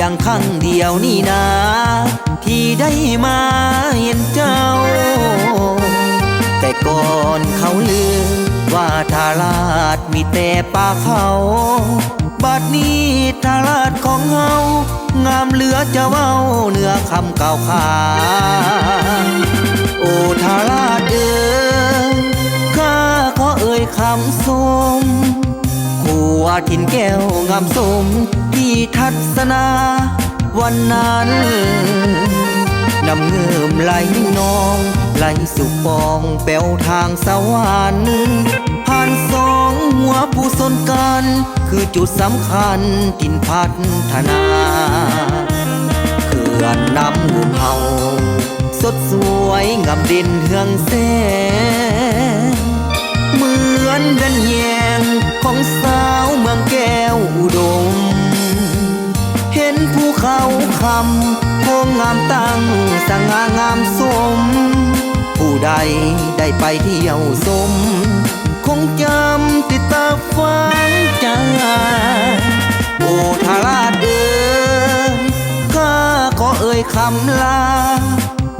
ยงครั้งเดียวนี่นะที่ได้มาเห็นเจ้าแต่ก่อนเขาลือว่าทาราชมีแต่ป่าเขาบัดนี้ทาราชของเฮางามเหลือจะเว้าเนื้อคำเก่าขาโอ้ทาราชเอ๋ยข้าขอเอ่ยคำสมคู่ว่าทินแก้วงามสมที่ทัศนาวันนั้นน้ำเงิมไหลนองไหลสุปองแป้วทางสวรรค์ผ่านสองหัวผู้สนกันคือจุดสำคัญทินพัฒนาเขื่อนน้ำหุมเฮาสดสวยงามเด่นเฮืองแสงเหมือนกันแยงของสาวเมืองแก้วอุดมเห็นภูเขาคำโค้งงามตั้งสง่างามสมผู้ใดได้ไปเที่ยวชมคงจำติดตาฟังใจโอ้ทาราชเอ๋ยข้าขอเอ่ยคำลา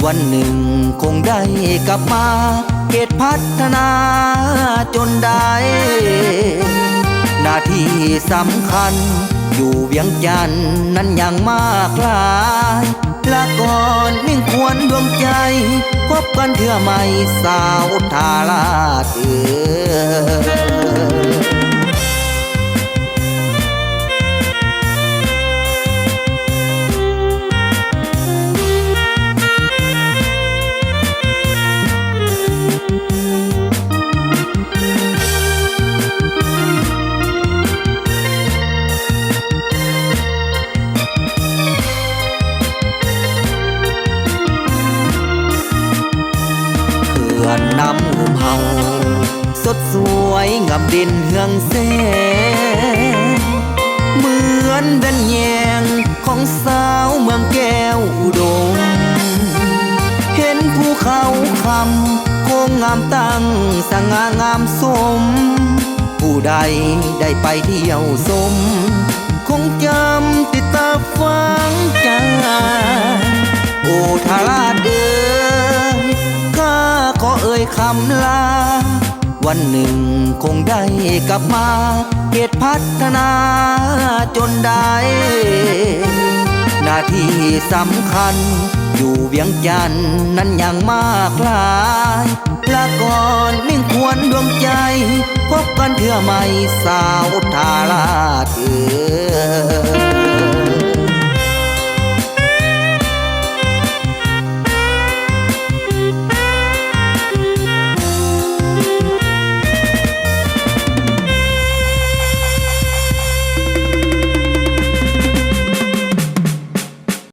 วันหนึ่งคงได้กลับมาเขตพัฒนาจนได้หน้าที่สำคัญอยู่เวียงจันทน์นั้นยังมากหลายลาก่อนมิ่งควรดวงใจพบกันเถื่อไม่สาวทาราชเอ๋ยน้ำหุมเฮาสดสวยงามเด่นเฮืองแสงเหมือนแว่นแยงของสาวเมืองแก้วอุดมเห็นภูเขาคำโค้งงามตั้งสง่างามสมผู้ใดได้ไปเที่ยวชมคงจำติดตาฟังใจโอ้ทาราชเอ๋ยข้าขอเอ่ยคำลาวันหนึ่งคงได้กลับมาเขตพัฒนาจนได้หน้าที่สำคัญอยู่เวียงจันทน์นั้นยังมากหลายลาก่อนมิ่งควรดวงใจพบกันเถื่อไม่สาวทาราช